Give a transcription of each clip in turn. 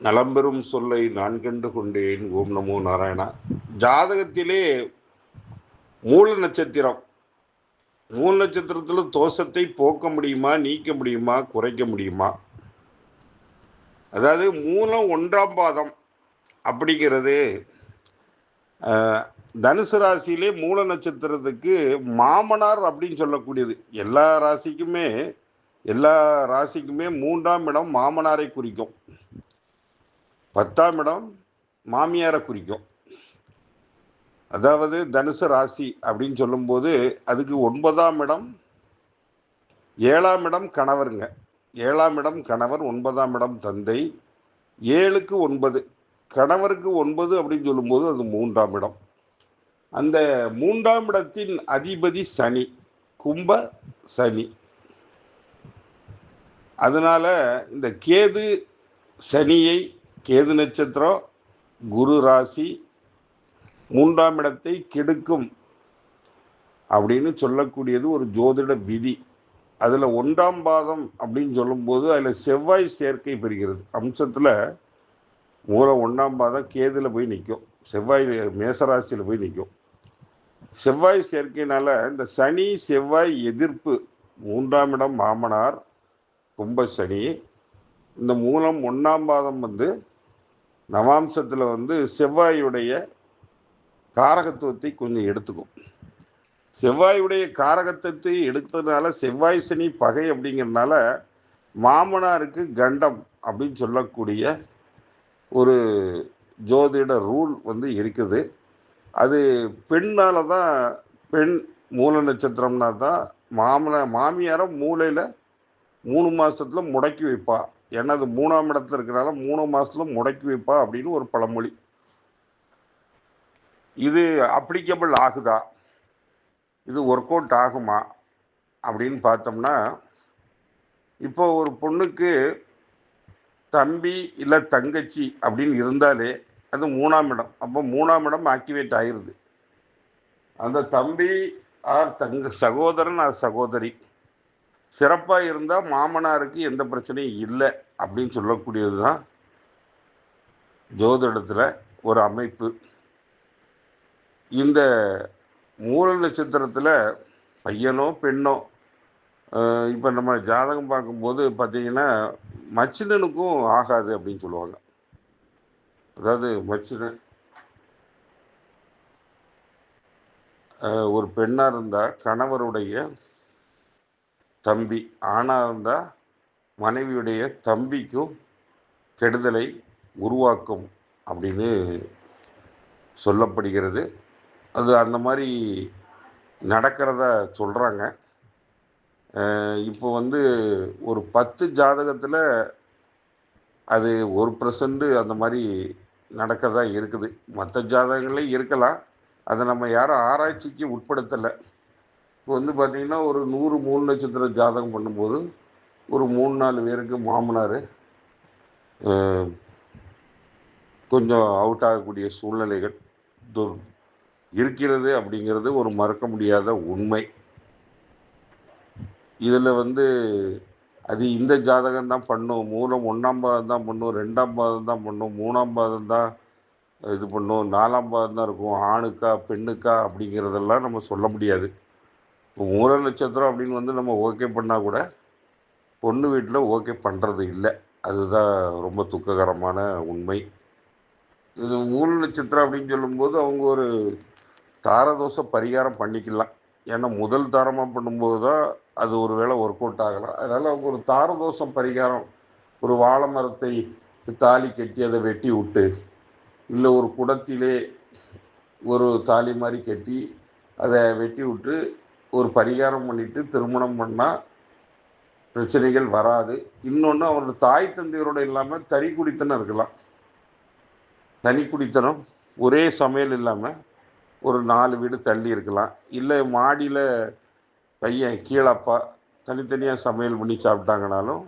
நலம்பெறும் சொல்லை நான் கண்டு கொண்டேன். ஓம் நமோ நாராயணா. ஜாதகத்திலே மூல நட்சத்திரம், மூல நட்சத்திரத்தில் தோஷத்தை போக்க முடியுமா, நீக்க முடியுமா, குறைக்க முடியுமா? அதாவது மூலம் 1ஆம் பாதம் அப்படிங்கிறது தனுசு ராசியிலே மூல நட்சத்திரத்துக்கு மாமனார் அப்படின்னு சொல்லக்கூடியது. எல்லா ராசிக்குமே 3ஆம் இடம் மாமனாரை குறிக்கும், 10ஆம் இடம் மாமியாரை குறிக்கும். அதாவது தனுசு ராசி அப்படின்னு சொல்லும்போது அதுக்கு 9ஆம் இடம், 7ஆம் இடம் கணவருங்க. 7ஆம் இடம் கணவர், 9ஆம் இடம் தந்தை. 7க்கு 9, கணவருக்கு 9 அப்படின்னு சொல்லும்போது அது 3ஆம் இடம். அந்த 3ஆம் இடத்தின் அதிபதி சனி, கும்ப சனி. அதனால இந்த கேது சனியை, கேது நட்சத்திரம், குரு ராசி 3ஆம் இடத்தை கெடுக்கும் அப்படின்னு சொல்லக்கூடியது ஒரு ஜோதிட விதி. அதில் 1ஆம் பாதம் அப்படின்னு சொல்லும்போது அதில் செவ்வாய் சேர்க்கை பெறுகிறது. அம்சத்தில் மூலம் 1ஆம் பாதம் கேதுல போய் நிற்கும், செவ்வாய் மேசராசியில் போய் நிற்கும். செவ்வாய் சேர்க்கையினால இந்த சனி செவ்வாய் எதிர்ப்பு, 3ஆம் இடம் மாமனார் கும்ப சனி. இந்த மூலம் 1ஆம் பாதம் நவாம்சத்தில் செவ்வாயுடைய காரகத்துவத்தை கொஞ்சம் எடுத்துக்கும். செவ்வாயுடைய காரகத்தை எடுத்ததுனால செவ்வாய் சனி பகை அப்படிங்கிறதுனால மாமனாருக்கு கண்டம் அப்படின்னு சொல்லக்கூடிய ஒரு ஜோதிட ரூல் இருக்குது. அது பெண்ணால தான், பெண் மூல நட்சத்திரம்னா தான் மாமியாரை மூலையில் 3 மாதத்தில் முடக்கி வைப்பா. ஏன்னா அது 3ஆம் இடத்துல இருக்கிறனால 3 மாதத்தில் முடக்கி வைப்பா அப்படின்னு ஒரு பழமொழி. இது அப்ளிகபிள் ஆகுதா, இது ஒர்க் அவுட் ஆகுமா அப்படின்னு பார்த்தோம்னா, இப்போ ஒரு பொண்ணுக்கு தம்பி இல்லை தங்கச்சி அப்படின்னு இருந்தாலே அது 3ஆம் இடம். அப்போ 3ஆம் இடம் ஆக்டிவேட் ஆயிடுது. அந்த தம்பி ஆர் சகோதரன் ஆர் சகோதரி சிறப்பாக இருந்தால் மாமனாருக்கு எந்த பிரச்சனையும் இல்லை அப்படின்னு சொல்லக்கூடியது தான் ஜோதிடத்தில் ஒரு அமைப்பு. இந்த மூல நட்சத்திரத்தில் பையனோ பெண்ணோ, இப்போ நம்ம ஜாதகம் பார்க்கும்போது பார்த்தீங்கன்னா மச்சினனுக்கும் ஆகாது அப்படின்னு சொல்லுவாங்க. அதாவது மச்சினன் ஒரு பெண்ணாக இருந்தால் கணவருடைய தம்பி, ஆணாக இருந்தால் மனைவியுடைய தம்பிக்கும் கெடுதலை உருவாக்கும் அப்படின்னு சொல்லப்படுகிறது. அது அந்த மாதிரி நடக்கிறதா சொல்கிறாங்க. இப்போ ஒரு 10 ஜாதகத்தில் அது 1% அந்த மாதிரி நடக்கதான் இருக்குது. மற்ற ஜாதகங்களே இருக்கலாம், அதை நம்ம யாரும் ஆராய்ச்சிக்கு உட்படுத்தலை. இப்போ பார்த்தீங்கன்னா ஒரு 100 மூல நட்சத்திர ஜாதகம் பண்ணும்போது ஒரு 3-4 பேருக்கு மாமனார் கொஞ்சம் அவுட் ஆகக்கூடிய சூழ்நிலைகள் இருக்கிறது அப்படிங்கிறது ஒரு மறக்க முடியாத உண்மை. இதில் அது இந்த ஜாதகம் தான் பண்ணும், மூலம் 1ஆம் பாதம் தான் பண்ணும், 2ஆம் பாதம் தான் பண்ணும், 3ஆம் பாதம் தான் இது பண்ணும், 4ஆம் பாதம் தான் இருக்கும், ஆணுக்கா பெண்ணுக்கா அப்படிங்கிறதெல்லாம் நம்ம சொல்ல முடியாது. இப்போ மூல நட்சத்திரம் அப்படின்னு நம்ம ஓகே பண்ணால் கூட பொண்ணு வீட்டில் ஓகே பண்ணுறது இல்லை. அதுதான் ரொம்ப துக்ககரமான உண்மை. இது மூல நட்சத்திரம் அப்படின்னு சொல்லும்போது அவங்க ஒரு தாரதோஷ பரிகாரம் பண்ணிக்கலாம். ஏன்னா முதல் தாரமாக பண்ணும்போது தான் அது ஒரு வேளை ஒர்க் அவுட் ஆகலாம். அதனால் அவங்க ஒரு தாரதோஷம் பரிகாரம், ஒரு வாழை மரத்தை தாலி கட்டி அதை வெட்டி விட்டு, இல்லை ஒரு குடத்திலே ஒரு தாலி மாதிரி கட்டி அதை வெட்டி விட்டு ஒரு பரிகாரம் பண்ணிட்டு திருமணம் பண்ணால் பிரச்சனைகள் வராது. இன்னொன்று, அவரோட தாய் தந்தையரோட இல்லாமல் தனி குடித்தனம் இருக்கலாம். தனி குடித்தனம், ஒரே சமையல் இல்லாமல் ஒரு 4 வீடு தள்ளி இருக்கலாம். இல்லை மாடியில் பையன் கீழப்பா தனித்தனியாக சமையல் பண்ணி சாப்பிட்டாங்கனாலும்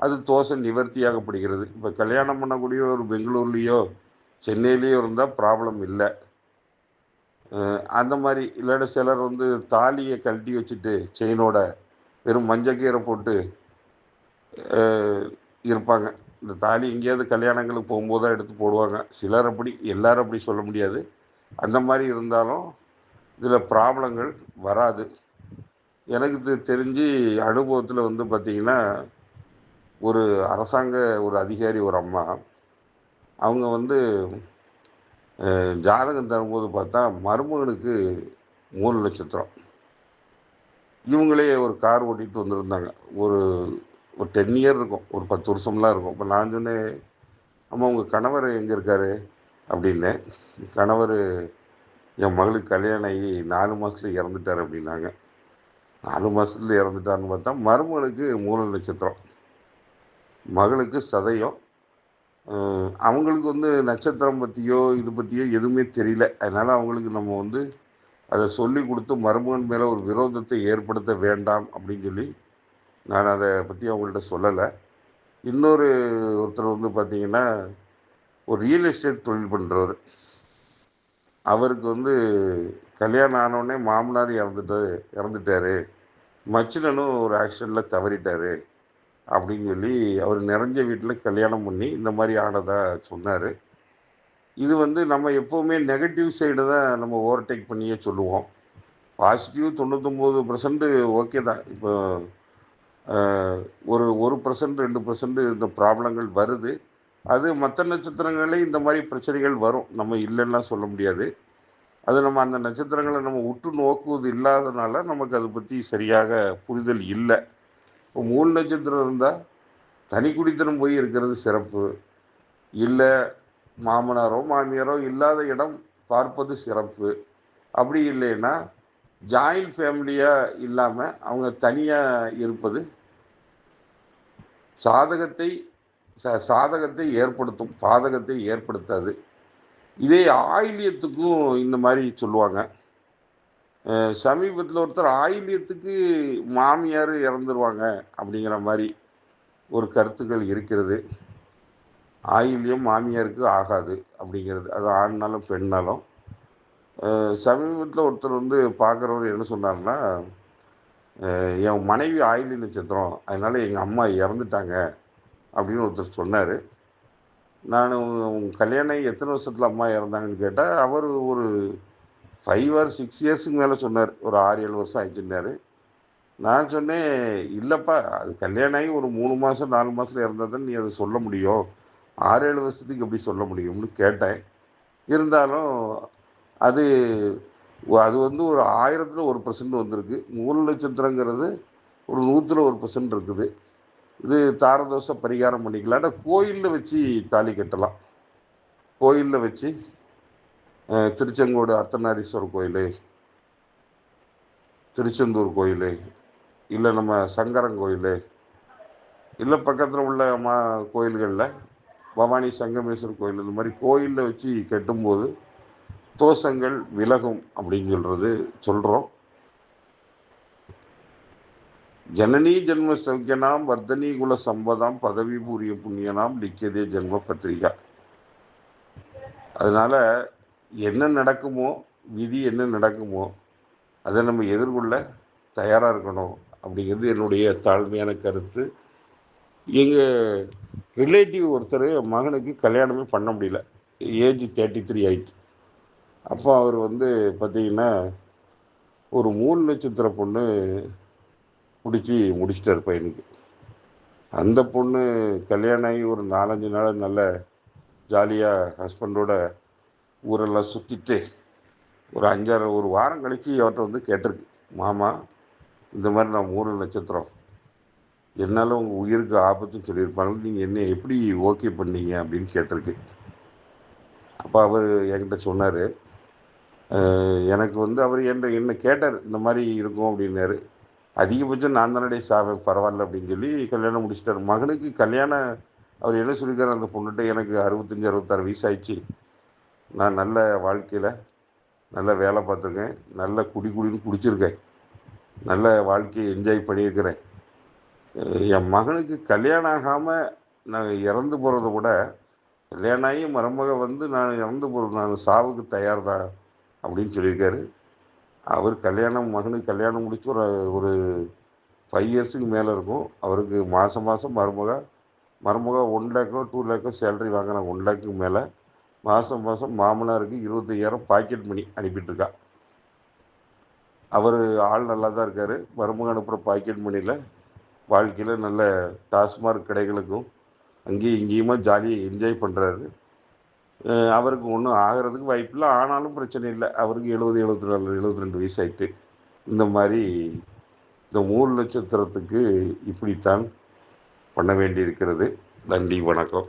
அது தோஷ நிவர்த்தியாகப்படுகிறது. இப்போ கல்யாணம் பண்ணக்கூடிய ஒரு பெங்களூர்லேயோ சென்னையிலேயோ இருந்தால் ப்ராப்ளம் இல்லை. அந்த மாதிரி இல்லாட சிலர் தாலியை கழட்டி வச்சுட்டு செயினோட வெறும் மஞ்சக்கீரை போட்டு இருப்பாங்க. இந்த தாலி எங்கேயாவது கல்யாணங்களுக்கு போகும்போது தான் எடுத்து போடுவாங்க. சிலர் அப்படி, எல்லாரும் அப்படி சொல்ல முடியாது. அந்த மாதிரி இருந்தாலும் இதில் ப்ராப்ளங்கள் வராது. எனக்கு தெரிஞ்சு அனுபவத்தில் வந்து பார்த்திங்கன்னா, ஒரு அரசாங்க ஒரு அதிகாரி ஒரு அம்மா, அவங்க வந்து ஜாதகம் தரும்போது பார்த்தா மருமகனுக்கு 3 நட்சத்திரம். இவங்களே ஒரு கார் ஓட்டிகிட்டு வந்திருந்தாங்க. ஒரு ஒரு 10 இயர் இருக்கும். ஒரு 10 வருஷம்லாம் இருக்கும். இப்போ நான் சொன்னேன், "அம்மா உங்கள் கணவர் எங்கே இருக்காரு?" அப்படின்னேன். "கணவர் என் மகளுக்கு கல்யாணம் ஆகி 4 மாதத்துல இறந்துட்டார்" அப்படின்னாங்க. 4 மாதத்துல இறந்துட்டாருன்னு பார்த்தா மருமகளுக்கு 3 நட்சத்திரம், மகளுக்கு சதயம். அவங்களுக்கு வந்து நட்சத்திரம் பற்றியோ இது பற்றியோ எதுவுமே தெரியல. அதனால் அவங்களுக்கு நம்ம வந்து அதை சொல்லி கொடுத்து மருமகன் மேலே ஒரு விரோதத்தை ஏற்படுத்த வேண்டாம் அப்படின்னு சொல்லி நான் அதை பற்றி அவங்கள்ட்ட சொல்லலை. இன்னொரு ஒருத்தர் வந்து பார்த்திங்கன்னா, ஒரு ரியல் எஸ்டேட் தொழில் பண்ணுறவர். அவருக்கு வந்து கல்யாணம் ஆனோடனே மாமனார் இறந்துட்டார், மச்சினனும் ஒரு ஆக்சிடெண்ட்டில் தவறிட்டார் அப்படின்னு சொல்லி அவர் நிறைஞ்ச வீட்டில் கல்யாணம் பண்ணி இந்த மாதிரி ஆனதா சொன்னார். இது வந்து நம்ம எப்போவுமே நெகட்டிவ் சைடு தான் நம்ம ஓவர்டேக் பண்ணியே சொல்லுவோம். பாசிட்டிவ் 99% ஓகே தான். இப்போ ஒரு 1% 2% இந்த ப்ராப்ளங்கள் வருது. அது மற்ற நட்சத்திரங்களே இந்த மாதிரி பிரச்சனைகள் வரும். நம்ம இல்லைன்னா சொல்ல முடியாது. அது நம்ம அந்த நட்சத்திரங்களை நம்ம உற்று நோக்குவது இல்லாதனால நமக்கு அதை பற்றி சரியாக புரிதல் இல்லை. இப்போ 3 நட்சத்திரம் இருந்தால் தனி குடித்தனம் போய் இருக்கிறது சிறப்பு. இல்லை மாமனாரோ மாமியாரோ இல்லாத இடம் பார்ப்பது சிறப்பு. அப்படி இல்லைன்னா ஜாயிண்ட் ஃபேமிலியாக இல்லாமல் அவங்க தனியாக இருப்பது சாதகத்தை சாதகத்தை ஏற்படுத்தும், பாதகத்தை ஏற்படுத்தாது. இதே ஆயில்யத்துக்கும் இந்த மாதிரி சொல்லுவாங்க. சமீபத்தில் ஒருத்தர் ஆயில்யத்துக்கு மாமியார் இறந்துருவாங்க அப்படிங்கிற மாதிரி ஒரு கருத்துக்கள் இருக்கிறது. ஆயில்யம் மாமியாருக்கு ஆகாது அப்படிங்கிறது, அது ஆண்னாலும் பெண்ணாலும். சமீபத்தில் ஒருத்தர் வந்து பார்க்குறவர் என்ன சொன்னார்னா, என் மனைவி ஆயில்ய நட்சத்திரம், அதனால் எங்கள் அம்மா இறந்துட்டாங்க அப்படின்னு ஒருத்தர் சொன்னார். நான் உங்கள் கல்யாணம் ஆகி எத்தனை வருஷத்தில் அம்மா இறந்தாங்கன்னு கேட்டால் அவர் ஒரு 5 or 6 இயர்ஸுக்கு மேலே சொன்னார். ஒரு 6, 7 வருஷம் ஆயிடுச்சுன்னாரு. நான் சொன்னேன், இல்லைப்பா அது கல்யாணம் ஆகி ஒரு 3 மாதம் 4 மாதத்தில் இறந்தால் தான் நீ அதை சொல்ல முடியும், 6, 7 வருஷத்துக்கு எப்படி சொல்ல முடியும்னு கேட்டேன். இருந்தாலும் அது அது வந்து ஒரு 1000ல் 1% வந்திருக்கு. 3 நட்சத்திரங்கிறது ஒரு 100ல் 1% இருக்குது. இது தாரதோஷ பரிகாரம் பண்ணிக்கலாம். ஆனால் கோயிலில் வச்சு தாலி கட்டலாம். கோயிலில் வச்சு திருச்செங்கோடு அர்த்தநாரீஸ்வரர் கோயில், திருச்செந்தூர் கோயில், இல்லை நம்ம சங்கரன் கோயில், இல்லை பக்கத்தில் உள்ள கோயில்களில் பவானி சங்கமேஸ்வரர் கோயில், இந்த மாதிரி கோயிலில் வச்சு கட்டும்போது தோஷங்கள் விலகும் அப்படின்னு சொல்கிறோம். ஜனனி ஜென்ம சௌக்கியனாம் வர்தனி குல சம்பதாம் பதவி பூரிய புண்ணியனாம் லிக்கியதே ஜென்ம பத்திரிகா. அதனால் என்ன நடக்குமோ, விதி என்ன நடக்குமோ அதை நம்ம எதிர்கொள்ள தயாராக இருக்கணும் அப்படிங்கிறது என்னுடைய தாழ்மையான கருத்து. எங்கள் ரிலேட்டிவ் ஒருத்தர் மகனுக்கு கல்யாணமே பண்ண முடியல. ஏஜ் 33 ஆயிடுச்சு. அப்போ அவர் வந்து பார்த்திங்கன்னா ஒரு 3 நட்சத்திர பொண்ணு பிடிச்சி முடிச்சிட்டார் பையனுக்கு. அந்த பொண்ணு கல்யாணம் ஆகி ஒரு 4-5 நாள் நல்ல ஜாலியாக ஹஸ்பண்டோட ஊரெல்லாம் சுற்றிட்டு ஒரு 5-6 ஒரு வாரம் கழித்து அவர்கிட்ட வந்து கேட்டிருக்கு, மாமா இந்த மாதிரி நான் 3 நட்சத்திரம், என்னால் உங்கள் உயிருக்கு ஆபத்துன்னு சொல்லியிருப்பாங்க, நீங்கள் என்ன எப்படி ஓகே பண்ணீங்க அப்படின்னு கேட்டிருக்கு. அப்போ அவர் என்கிட்ட சொன்னார், எனக்கு வந்து அவர் என்ன கேட்டார், இந்த மாதிரி இருக்கும் அப்படின்னாரு. அதிகபட்சம் நான் தானடே சாவேன், பரவாயில்ல அப்படின்னு சொல்லி கல்யாணம் முடிச்சிட்டார். மகனுக்கு கல்யாணம் அவர் என்ன சொல்லியிருக்காரு அந்த பொண்ணுகிட்ட, எனக்கு 65-66 வயசு ஆயிடுச்சு, நான் நல்ல வாழ்க்கையில் நல்ல வேலை பார்த்துருக்கேன், நல்ல குடின்னு குடிச்சிருக்கேன், நல்ல வாழ்க்கையை என்ஜாய் பண்ணியிருக்கிறேன், என் மகனுக்கு கல்யாணம் ஆகாமல் நான் இறந்து போகிறத விட கல்யாணம் ஆகி மருமக வந்து நான் இறந்து போகிறது, நான் சாவுக்கு தயார் தான் அப்படின்னு சொல்லியிருக்காரு. அவர் மகனுக்கு கல்யாணம் முடிச்சு ஒரு 5 இயர்ஸுக்கு மேலே இருக்கும். அவருக்கு மாதம் மருமக மருமக 1,00,000 2,00,000 சேலரி வாங்குறாங்க. 1,00,000க்கு மேலே மாதம் மாதம் மாமனாருக்கு 25,000 பாக்கெட் மணி அனுப்பிட்டுருக்கா. அவர் ஆள் நல்லா தான் இருக்கார். மருமக அனுப்புகிற பாக்கெட் மணியில் வாழ்க்கையில் நல்ல டாஸ்மார்க் கடைகளுக்கும் அங்கேயும் இங்கேயுமா ஜாலியாக என்ஜாய் பண்ணுறாரு. அவருக்கு ஒன்றும் ஆகிறதுக்கு வாய்ப்பில்லை. ஆனாலும் பிரச்சனை இல்லை. அவருக்கு 70, 74, 72 வயசு ஆயிட்டு. இந்த மாதிரி இந்த 3 நட்சத்திரத்துக்கு இப்படித்தான் பண்ண வேண்டியிருக்கிறது. நன்றி, வணக்கம்.